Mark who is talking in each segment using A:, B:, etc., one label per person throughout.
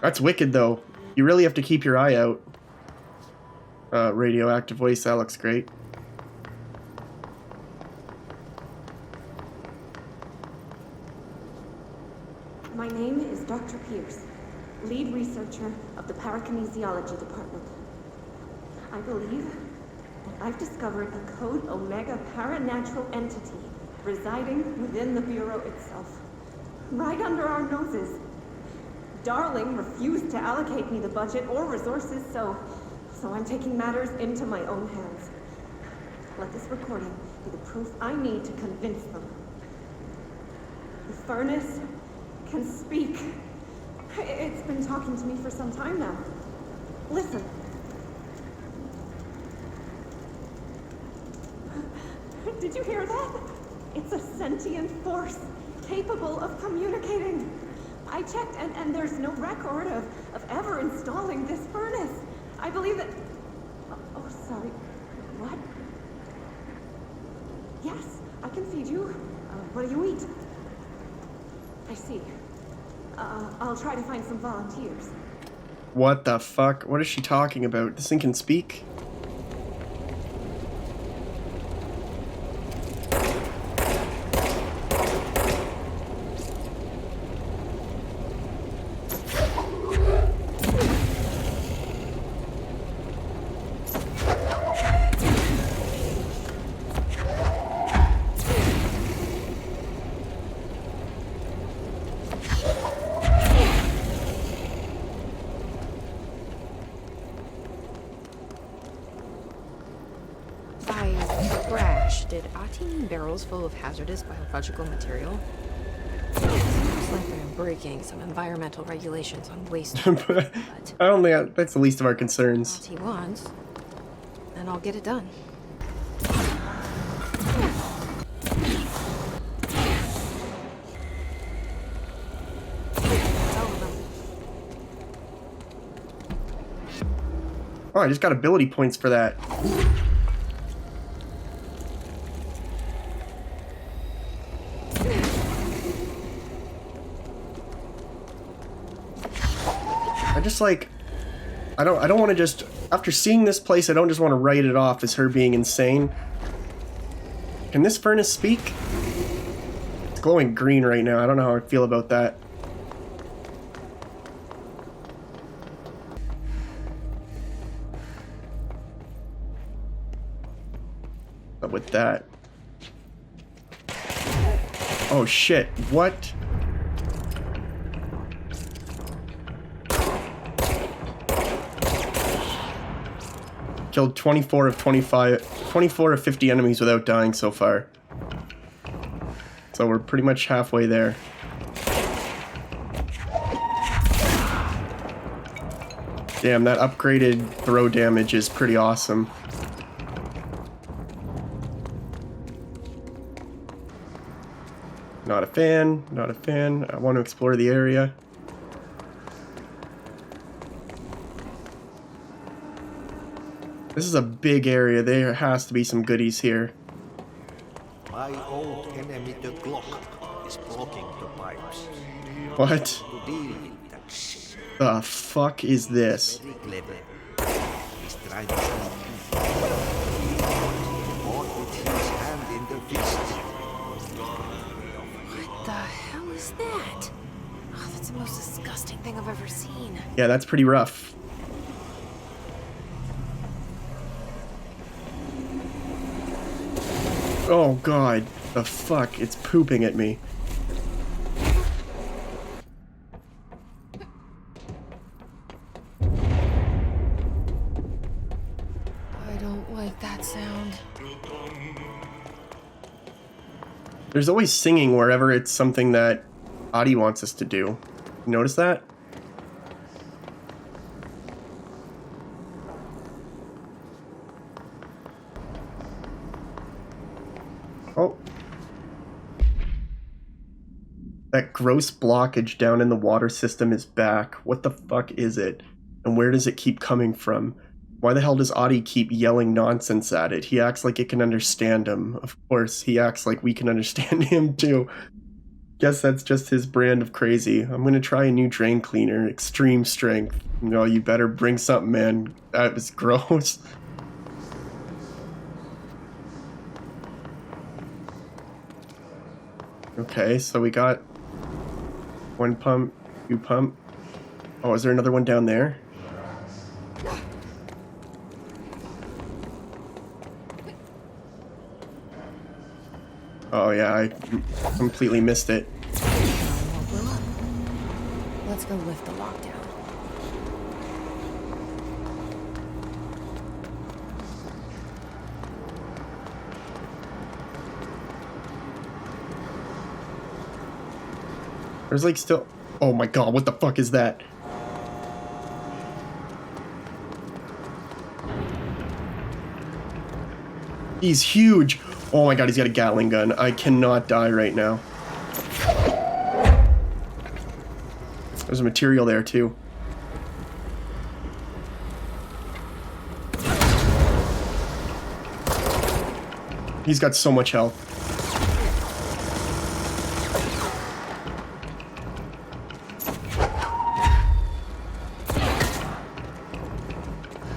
A: That's wicked, though. You really have to keep your eye out. Radioactive voice, that looks great.
B: My name is Dr. Pierce, lead researcher of the Parakinesiology Department. I believe that I've discovered a Code Omega paranatural entity residing within the Bureau itself, right under our noses. Darling refused to allocate me the budget or resources, so I'm taking matters into my own hands. Let this recording be the proof I need to convince them. The furnace can speak. It's been talking to me for some time now. Listen. Did you hear that? It's a sentient force capable of communicating. I checked and there's no record of ever installing this furnace. I believe that... Oh, sorry. What? Yes, I can feed you. What do you eat? I see. I'll try to find some volunteers.
A: What the fuck? What is she talking about? This thing can speak?
C: Did Ati mean barrels full of hazardous biological material? Seems like they're breaking some environmental regulations on waste.
A: But I don't think that's the least of our concerns.
C: Ati wants, and I'll get it done.
A: Oh, I just got ability points for that. I don't want to just, after seeing this place, I don't just want to write it off as her being insane. Can this furnace speak? It's glowing green right now. I don't know how I feel about that. But with that. Oh shit, what? Killed 24 of 50 enemies without dying so far. So we're pretty much halfway there. Damn, that upgraded throw damage is pretty awesome. Not a fan, not a fan. I want to explore the area. This is a big area. There has to be some goodies here.
D: My old enemy, the Glock, is blocking the pipes.
A: What?
D: To deal with that shit.
A: The fuck is this?
D: Very clever. He's trying to stop you. Fought with his hand in the fist.
C: What the hell is that? Oh, that's the most disgusting thing I've ever seen.
A: Yeah, that's pretty rough. Oh god, the fuck, it's pooping at me.
C: I don't like that sound.
A: There's always singing wherever it's something that Adi wants us to do. You notice that? Oh. That gross blockage down in the water system is back. What the fuck is it? And where does it keep coming from? Why the hell does Adi keep yelling nonsense at it? He acts like it can understand him. Of course, he acts like we can understand him too. guess that's just his brand of crazy. I'm gonna try a new drain cleaner, extreme strength. No, you better bring something, man. That was gross. Okay, so we got one pump, two pump. Oh, is there another one down there? Oh yeah, I completely missed it.
C: Won't blow up. Let's go lift the lockdown.
A: There's like still... Oh my god, what the fuck is that? He's huge! Oh my god, he's got a Gatling gun. I cannot die right now. There's a material there too. He's got so much health.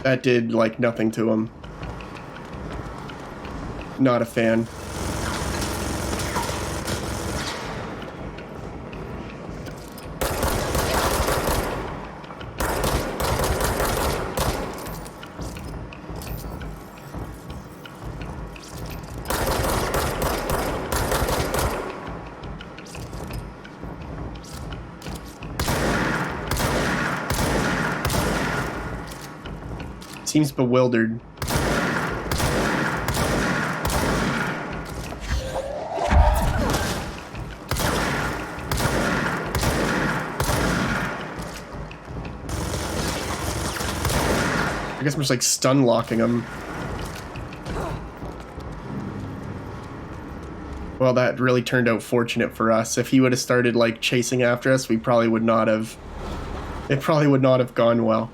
A: That did, like, nothing to him. Not a fan. Seems bewildered. I guess I'm just like stun locking him. Well, that really turned out fortunate for us. If he would have started like chasing after us, we probably would not have. It probably would not have gone well.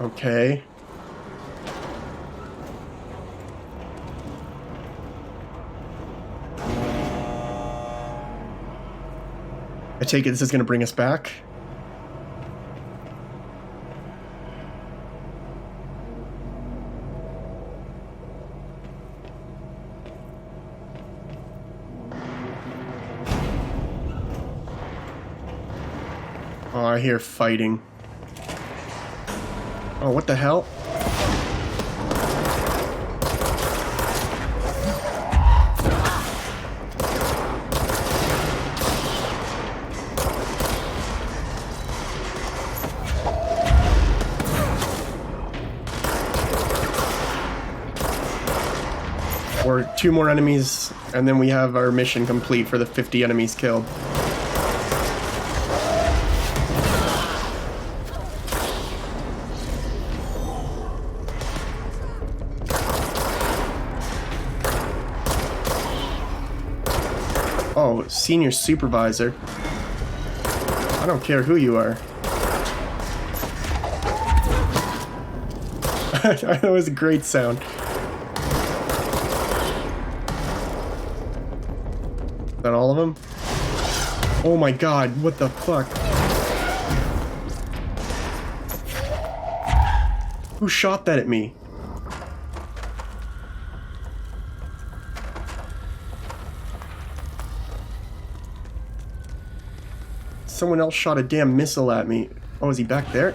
A: Okay. I take it this is going to bring us back. Oh, I hear fighting. Oh, what the hell? Or 2 more enemies, and then we have our mission complete for the 50 enemies killed. Oh, senior supervisor. I don't care who you are. That was a great sound. Is that all of them? Oh my god, what the fuck? Who shot that at me? Someone else shot a damn missile at me. Oh, is he back there?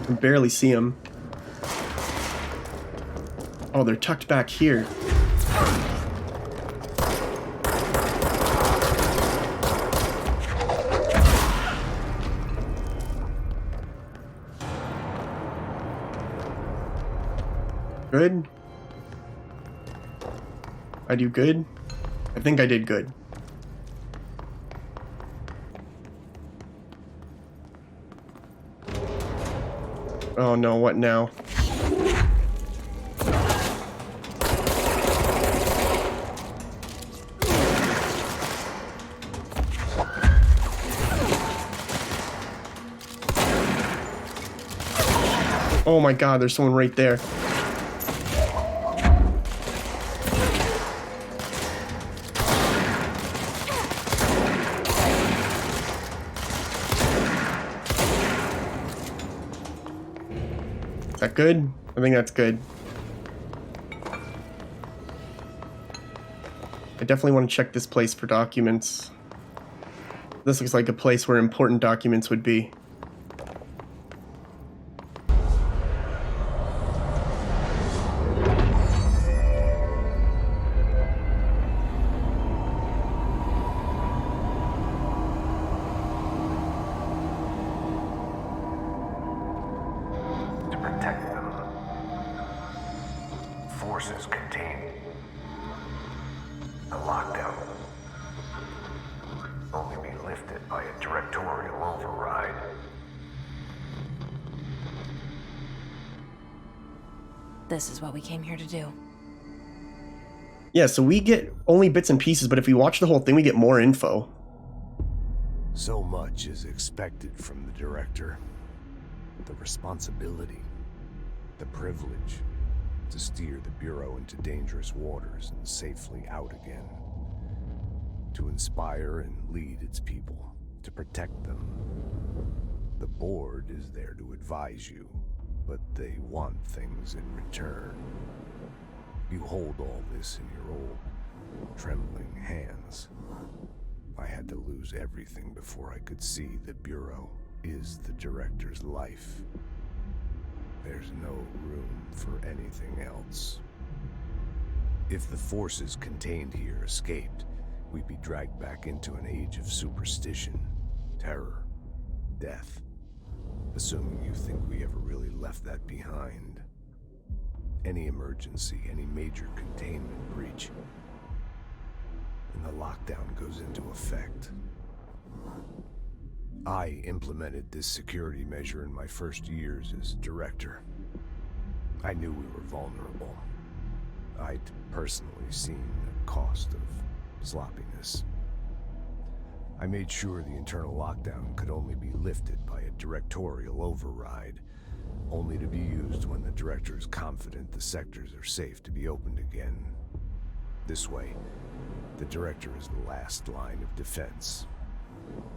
A: I can barely see him. Oh, they're tucked back here. Good. I do good? I think I did good. Oh no, what now? Oh my god, there's someone right there. Is that good? I think that's good. I definitely want to check this place for documents. This looks like a place where important documents would be.
E: To protect them, forces contain a lockdown. Only be lifted by a directorial override.
C: This is what we came here to do.
A: Yeah, so we get only bits and pieces, but if we watch the whole thing, we get more info.
F: So much is expected from the director. The responsibility, the privilege to steer the Bureau into dangerous waters and safely out again. To inspire and lead its people, to protect them. The board is there to advise you, but they want things in return. You hold all this in your old, trembling hands. I had to lose everything before I could see the Bureau is the director's life. There's no room for anything else. If the forces contained here escaped, we'd be dragged back into an age of superstition, terror, death. Assuming you think we ever really left that behind. Any emergency, any major containment breach, and the lockdown goes into effect. I implemented this security measure in my first years as director. I knew we were vulnerable. I'd personally seen the cost of sloppiness. I made sure the internal lockdown could only be lifted by a directorial override, only to be used when the director is confident the sectors are safe to be opened again. This way, the director is the last line of defense.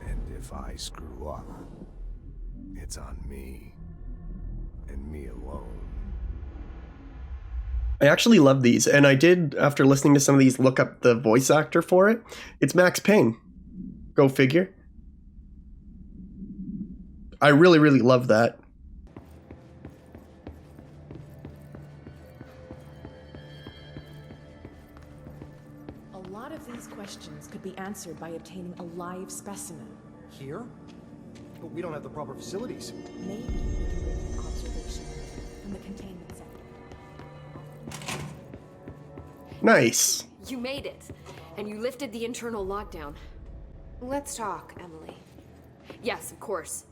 F: And if I screw up, it's on me, and me alone.
A: I actually love these, and I did, after listening to some of these, look up the voice actor for it. It's Max Payne. Go figure. I really, really love that.
G: A lot of these questions could be answered by obtaining a live specimen.
H: Here? But we don't have the proper facilities.
G: Maybe we can bring an observation from the containment center.
A: Nice.
I: You made it, and you lifted the internal lockdown. Let's talk, Emily. Yes, of course.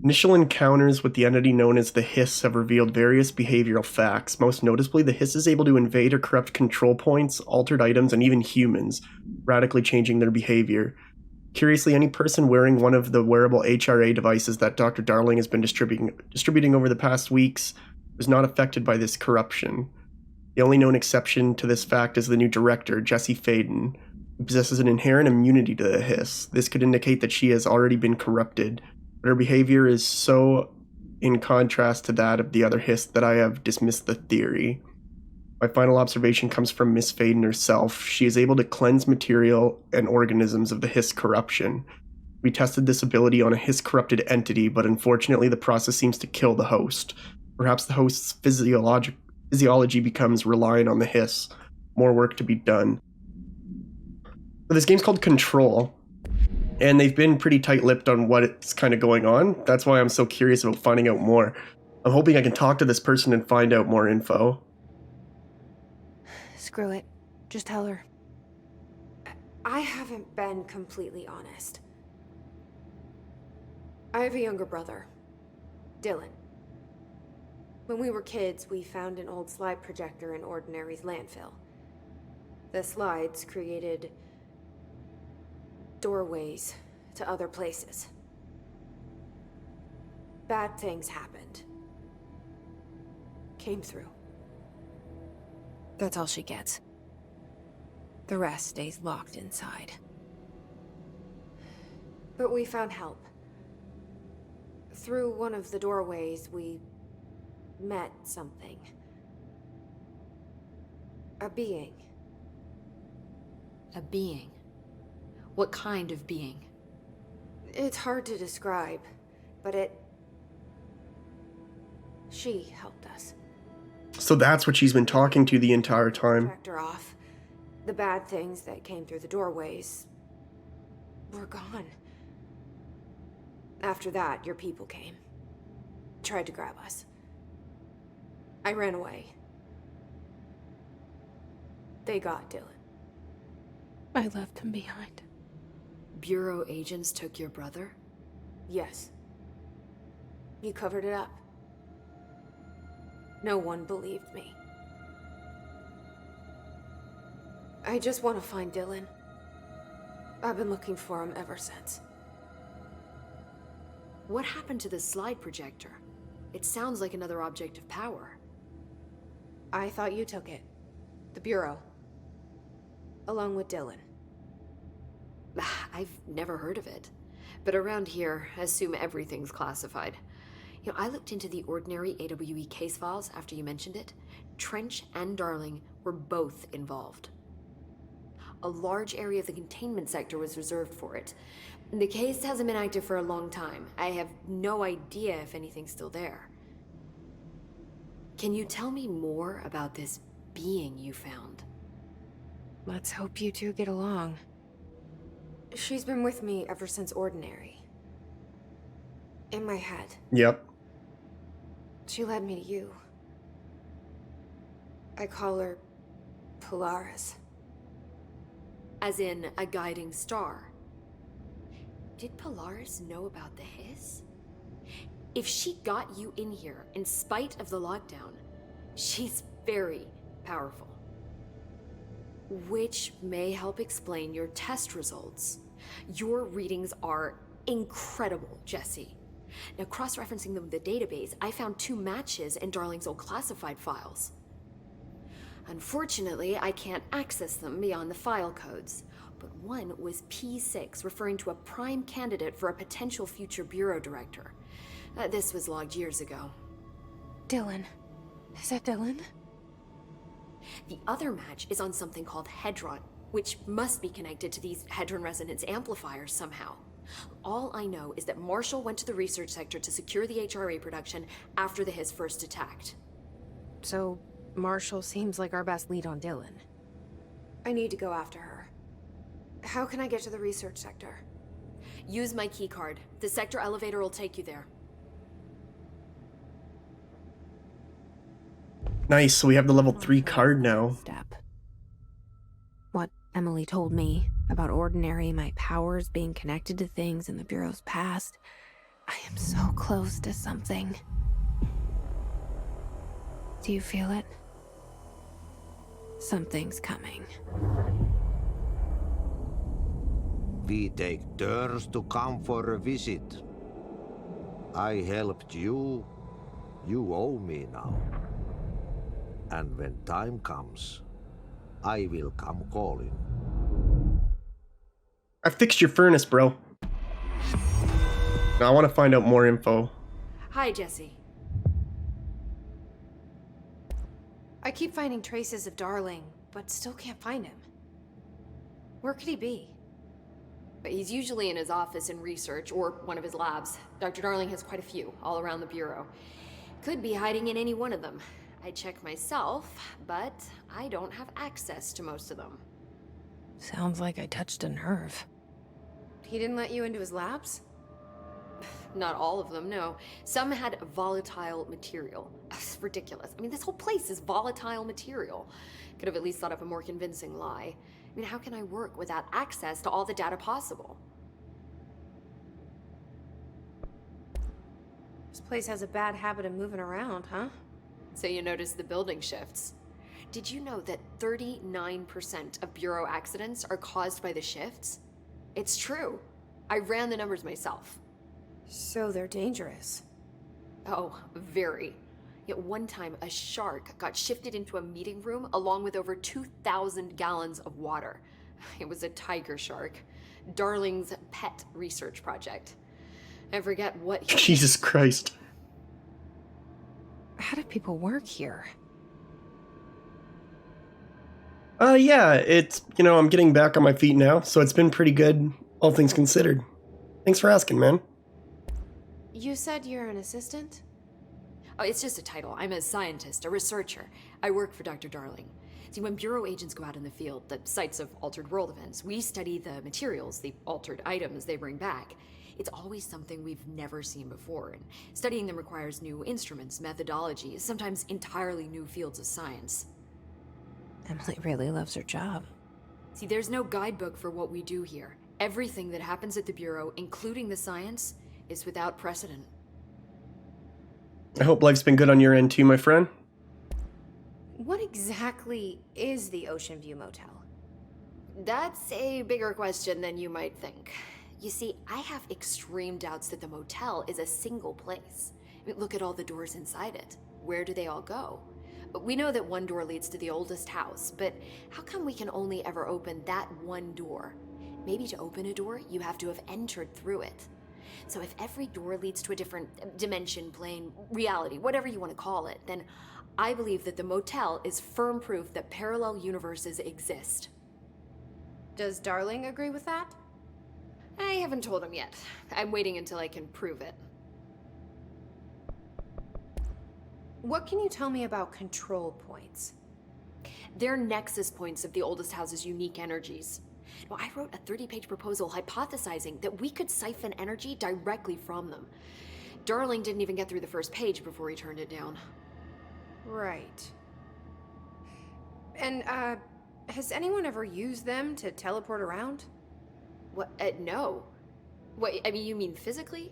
A: Initial encounters with the entity known as the Hiss have revealed various behavioral facts. Most noticeably, the Hiss is able to invade or corrupt control points, altered items, and even humans, radically changing their behavior. Curiously, any person wearing one of the wearable HRA devices that Dr. Darling has been distributing over the past weeks was not affected by this corruption. The only known exception to this fact is the new director, Jesse Faden, who possesses an inherent immunity to the Hiss. This could indicate that she has already been corrupted, but her behavior is so in contrast to that of the other Hiss that I have dismissed the theory. My final observation comes from Miss Faden herself. She is able to cleanse material and organisms of the Hiss corruption. We tested this ability on a Hiss-corrupted entity, but unfortunately the process seems to kill the host. Perhaps the host's physiology becomes reliant on the Hiss. More work to be done. But this game's called Control, and they've been pretty tight-lipped on what's kind of going on. That's why I'm so curious about finding out more. I'm hoping I can talk to this person and find out more info.
I: Screw it. Just tell her. I haven't been completely honest. I have a younger brother, Dylan. When we were kids, we found an old slide projector in Ordinary's landfill. The slides created doorways to other places. bad things happened. Came through.
C: That's all she gets. The rest stays locked inside.
I: But we found help. Through one of the doorways, we met something. A being.
C: A being? What kind of being?
I: It's hard to describe, but she helped us.
A: So that's what she's been talking to the entire time.
I: Checked her off. The bad things that came through the doorways were gone. After that, your people came. Tried to grab us. I ran away. They got Dylan.
C: I left him behind.
J: Bureau agents took your brother?
I: Yes. You covered it up. No one believed me. I just want to find Dylan. I've been looking for him ever since.
J: What happened to the slide projector? It sounds like another object of power.
I: I thought you took it. The Bureau. Along with Dylan.
J: I've never heard of it. But around here, I assume everything's classified. You know, I looked into the ordinary AWE case files after you mentioned it. Trench and Darling were both involved. A large area of the containment sector was reserved for it. The case hasn't been active for a long time. I have no idea if anything's still there. Can you tell me more about this being you found?
C: Let's hope you two get along.
I: She's been with me ever since Ordinary. In my head.
A: Yep.
I: She led me to you. I call her Polaris.
J: As in a guiding star. Did Polaris know about the hiss? If she got you in here in spite of the lockdown, she's very powerful. Which may help explain your test results. Your readings are incredible, Jesse. Now, cross-referencing them with the database, I found 2 matches in Darling's old classified files. Unfortunately, I can't access them beyond the file codes, but one was P6, referring to a prime candidate for a potential future bureau director. This was logged years ago.
C: Dylan. Is that Dylan?
J: The other match is on something called Hedron, which must be connected to these Hedron resonance amplifiers somehow. All I know is that Marshall went to the research sector to secure the HRA production after the Hiss first attacked.
C: So, Marshall seems like our best lead on Dylan.
I: I need to go after her. How can I get to the research sector?
J: Use my keycard. The sector elevator will take you there.
A: Nice, so we have the level 3 card now.
C: Step. What Emily told me about Ordinary, my powers being connected to things in the Bureau's past. I am so close to something. Do you feel it? Something's coming.
D: We take turns to come for a visit. I helped you. You owe me now. And when time comes, I will come calling.
A: I fixed your furnace, bro. Now I want to find out more info.
J: Hi, Jesse.
I: I keep finding traces of Darling, but still can't find him. Where could he be?
J: But he's usually in his office in research, or one of his labs. Dr. Darling has quite a few, all around the Bureau. Could be hiding in any one of them. I check myself, but I don't have access to most of them.
C: Sounds like I touched a nerve.
I: He didn't let you into his labs?
J: Not all of them, no. Some had volatile material. It's ridiculous. I mean, this whole place is volatile material. Could have at least thought up a more convincing lie. I mean, how can I work without access to all the data possible?
I: This place has a bad habit of moving around, huh?
J: So you notice the building shifts. Did you know that 39% of Bureau accidents are caused by the shifts? It's true. I ran the numbers myself.
I: So they're dangerous.
J: Oh, very. Yet one time, a shark got shifted into a meeting room along with over 2,000 gallons of water. It was a tiger shark. Darling's pet research project. I forget what he...
A: Jesus Christ.
C: How do people work here?
A: Yeah, it's, you know, I'm getting back on my feet now, so it's been pretty good, all things considered. Thanks for asking, man.
I: You said you're an assistant?
J: Oh, it's just a title. I'm a scientist, a researcher. I work for Dr. Darling. See, when Bureau agents go out in the field, the sites of altered world events, we study the materials, the altered items they bring back. It's always something we've never seen before, and studying them requires new instruments, methodologies, sometimes entirely new fields of science.
C: Emily really loves her job.
J: See, there's no guidebook for what we do here. Everything that happens at the Bureau, including the science, is without precedent.
A: I hope life's been good on your end too, my friend.
I: What exactly is the Ocean View Motel?
J: That's a bigger question than you might think. You see, I have extreme doubts that the motel is a single place. I mean, look at all the doors inside it. Where do they all go? We know that one door leads to the oldest house, but how come we can only ever open that one door? Maybe to open a door, you have to have entered through it. So if every door leads to a different dimension, plane, reality, whatever you want to call it, then I believe that the motel is firm proof that parallel universes exist.
I: Does Darling agree with that?
J: I haven't told him yet. I'm waiting until I can prove it.
I: What can you tell me about control points?
J: They're nexus points of the oldest house's unique energies. Now, I wrote a 30-page proposal hypothesizing that we could siphon energy directly from them. Darling didn't even get through the first page before he turned it down.
I: Right. And, has anyone ever used them to teleport around?
J: What? No. What, I mean, you mean physically?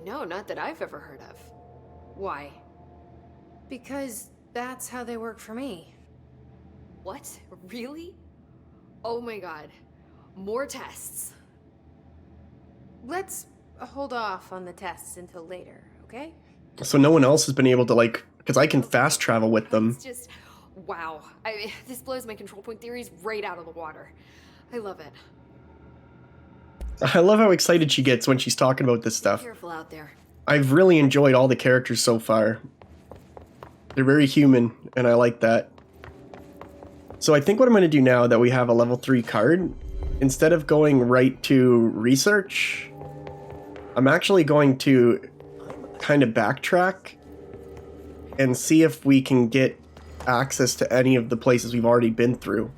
J: No, not that I've ever heard of. Why?
I: Because that's how they work for me.
J: What? Really? Oh my god. More tests.
I: Let's hold off on the tests until later, okay?
A: So no one else has been able to, like, because I can fast travel with them.
J: It's just, wow. I mean, this blows my control point theories right out of the water. I love it.
A: I love how excited she gets when she's talking about this stuff.
J: Be careful out there.
A: I've really enjoyed all the characters so far. They're very human, and I like that. So I think what I'm going to do now that we have a level 3 card, instead of going right to research, I'm actually going to kind of backtrack and see if we can get access to any of the places we've already been through.